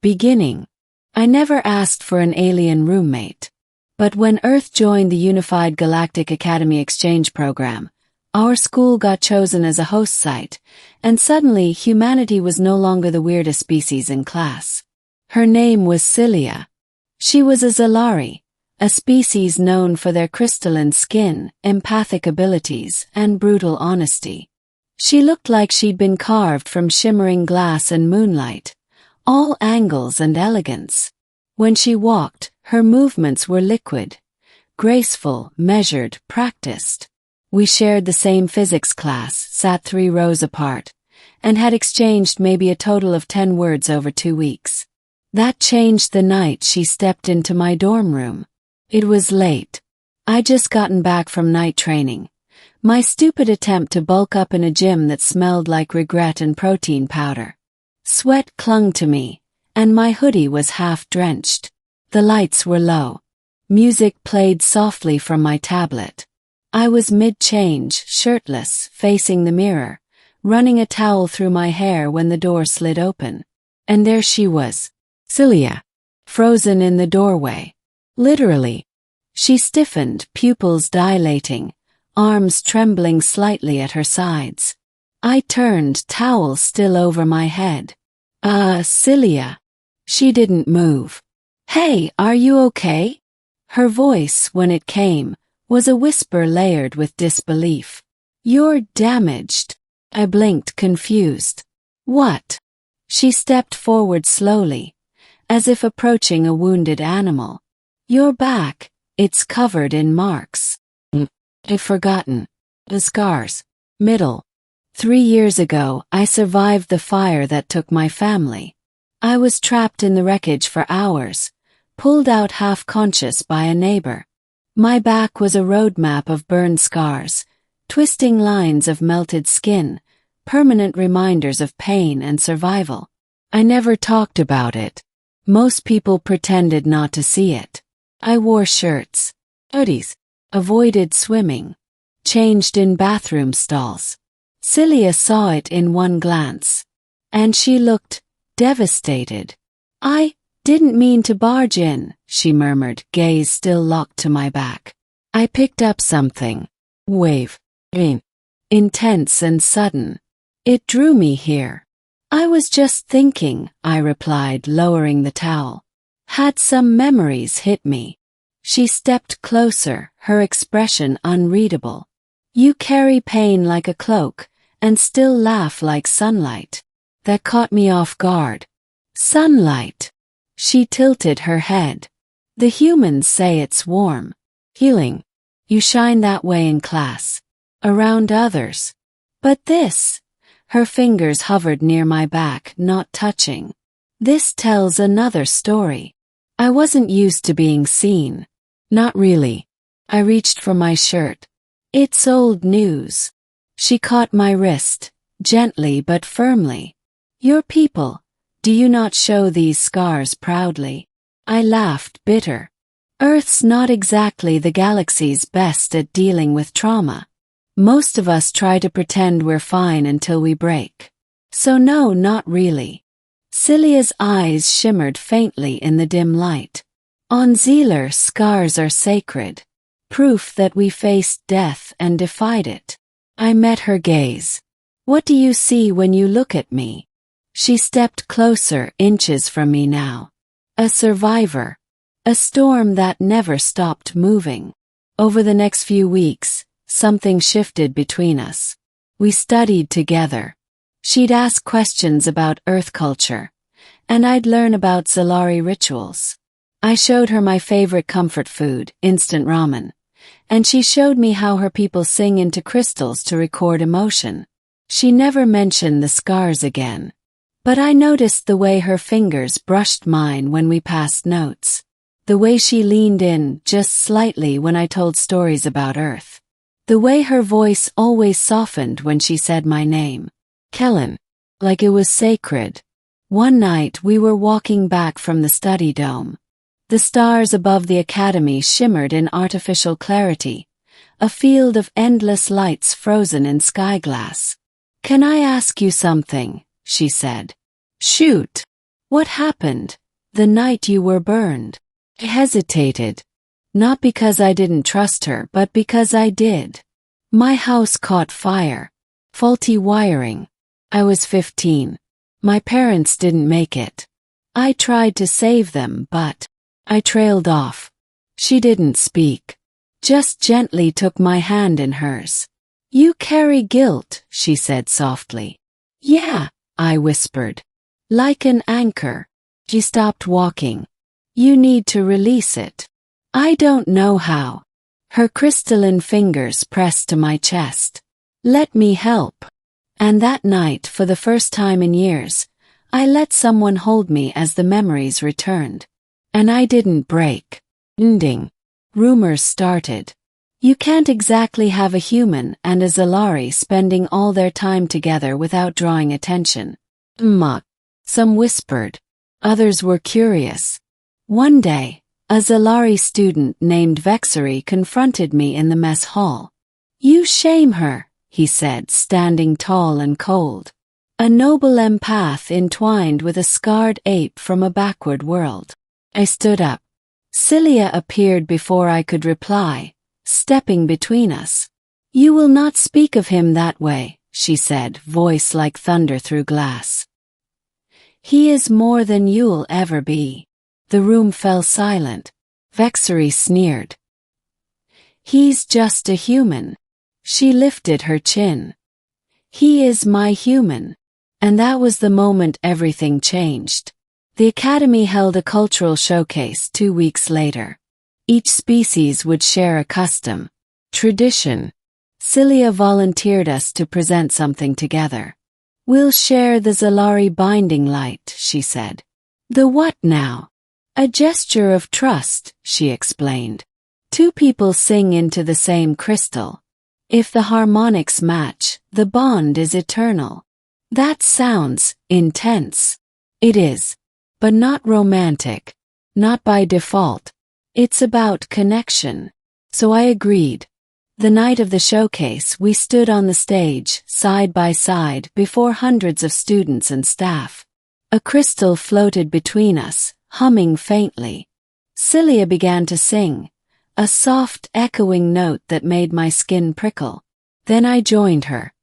Beginning. I never asked for an alien roommate. But when Earth joined the Unified Galactic Academy exchange program, our school got chosen as a host site, and suddenly humanity was no longer the weirdest species in class. Her name was Cilia. She was a Zalari, a species known for their crystalline skin, empathic abilities, and brutal honesty. She looked like she'd been carved from shimmering glass and moonlight, all angles and elegance. When she walked, her movements were liquid, graceful, measured, practiced. We shared the same physics class, sat 3 rows apart, and had exchanged maybe a total of 10 words over 2 weeks. That changed the night she stepped into my dorm room. It was late. I'd just gotten back from night training. My stupid attempt to bulk up in a gym that smelled like regret and protein powder. Sweat clung to me, and my hoodie was half-drenched. The lights were low. Music played softly from my tablet. I was mid-change, shirtless, facing the mirror, running a towel through my hair when the door slid open. And there she was, Cilia, frozen in the doorway. Literally. She stiffened, pupils dilating, arms trembling slightly at her sides. I turned, towel still over my head. Cilia. She didn't move. Hey, are you okay? Her voice, when it came, was a whisper layered with disbelief. You're damaged. I blinked, confused. What? She stepped forward slowly, as if approaching a wounded animal. Your back, it's covered in marks. I've forgotten. The scars. Middle. 3 years ago, I survived the fire that took my family. I was trapped in the wreckage for hours, pulled out half-conscious by a neighbor. My back was a roadmap of burned scars, twisting lines of melted skin, permanent reminders of pain and survival. I never talked about it. Most people pretended not to see it. I wore shirts, hoodies, avoided swimming, changed in bathroom stalls. Cilia saw it in one glance, and she looked devastated. I didn't mean to barge in, she murmured, gaze still locked to my back. I picked up something. Wave. Intense and sudden. It drew me here. I was just thinking, I replied, lowering the towel. Had some memories hit me. She stepped closer, her expression unreadable. You carry pain like a cloak, and still laugh like sunlight. That caught me off guard. Sunlight. She tilted her head. The humans say it's warm. Healing. You shine that way in class. Around others. But this. Her fingers hovered near my back, not touching. This tells another story. I wasn't used to being seen. Not really. I reached for my shirt. It's old news. She caught my wrist, gently but firmly. Your people, do you not show these scars proudly? I laughed, bitter. Earth's not exactly the galaxy's best at dealing with trauma. Most of us try to pretend we're fine until we break. So no, not really. Cilia's eyes shimmered faintly in the dim light. On Zealer, scars are sacred. Proof that we faced death and defied it. I met her gaze. What do you see when you look at me? She stepped closer, inches from me now. A survivor. A storm that never stopped moving. Over the next few weeks, something shifted between us. We studied together. She'd ask questions about Earth culture, and I'd learn about Zalari rituals. I showed her my favorite comfort food, instant ramen, and she showed me how her people sing into crystals to record emotion. She never mentioned the scars again, but I noticed the way her fingers brushed mine when we passed notes. The way she leaned in, just slightly, when I told stories about Earth. The way her voice always softened when she said my name. Kellen. Like it was sacred. One night we were walking back from the study dome. The stars above the academy shimmered in artificial clarity, a field of endless lights frozen in sky glass. Can I ask you something? She said. Shoot. What happened the night you were burned? I hesitated. Not because I didn't trust her, but because I did. My house caught fire. Faulty wiring. I was 15. My parents didn't make it. I tried to save them, but I trailed off. She didn't speak. Just gently took my hand in hers. You carry guilt, she said softly. Yeah, I whispered. Like an anchor. She stopped walking. You need to release it. I don't know how. Her crystalline fingers pressed to my chest. Let me help. And that night, for the first time in years, I let someone hold me as the memories returned. And I didn't break. Ending. Rumors started. You can't exactly have a human and a Zalari spending all their time together without drawing attention. Some whispered. Others were curious. One day, a Zalari student named Vexari confronted me in the mess hall. You shame her, he said, standing tall and cold. A noble empath entwined with a scarred ape from a backward world. I stood up. Cilia appeared before I could reply, stepping between us. You will not speak of him that way, she said, voice like thunder through glass. He is more than you'll ever be. The room fell silent. Vexari sneered. He's just a human. She lifted her chin. He is my human. And that was the moment everything changed. The Academy held a cultural showcase 2 weeks later. Each species would share a custom, tradition. Cilia volunteered us to present something together. We'll share the Zalari binding light, she said. The what now? A gesture of trust, she explained. 2 people sing into the same crystal. If the harmonics match, the bond is eternal. That sounds intense. It is. But not romantic. Not by default. It's about connection. So I agreed. The night of the showcase, we stood on the stage, side by side, before hundreds of students and staff. A crystal floated between us, humming faintly. Cilia began to sing, a soft, echoing note that made my skin prickle. Then I joined her.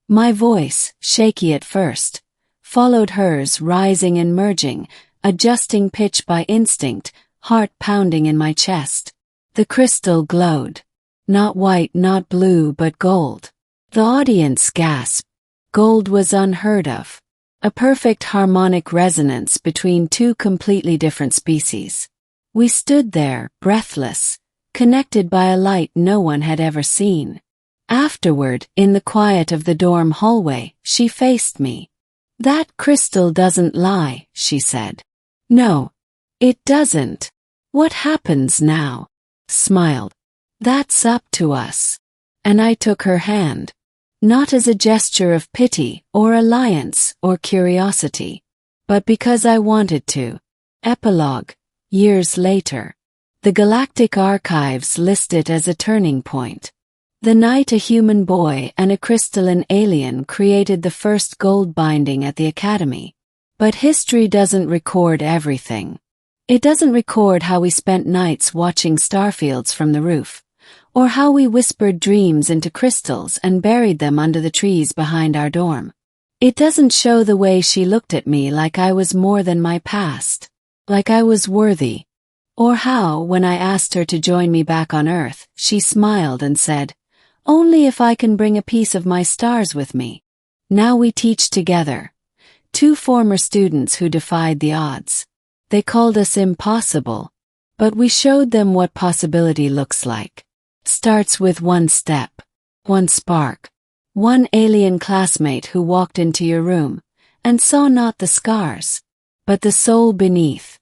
My voice, shaky at first, followed hers, rising and merging, adjusting pitch by instinct, heart pounding in my chest. The crystal glowed. Not white, not blue, but gold. The audience gasped. Gold was unheard of. A perfect harmonic resonance between 2 completely different species. We stood there, breathless, connected by a light no one had ever seen. Afterward, in the quiet of the dorm hallway, she faced me. That crystal doesn't lie, she said. No, it doesn't. What happens now? Smiled. That's up to us. And I took her hand. Not as a gesture of pity or alliance or curiosity, but because I wanted to. Epilogue. Years later. The Galactic archives list it as a turning point. The night a human boy and a crystalline alien created the first gold binding at the Academy. But history doesn't record everything. It doesn't record how we spent nights watching starfields from the roof, or how we whispered dreams into crystals and buried them under the trees behind our dorm. It doesn't show the way she looked at me like I was more than my past, like I was worthy. Or how, when I asked her to join me back on Earth, she smiled and said, "Only if I can bring a piece of my stars with me." Now we teach together. 2 former students who defied the odds. They called us impossible, but we showed them what possibility looks like. Starts with 1 step, 1 spark, 1 alien classmate who walked into your room and saw not the scars, but the soul beneath.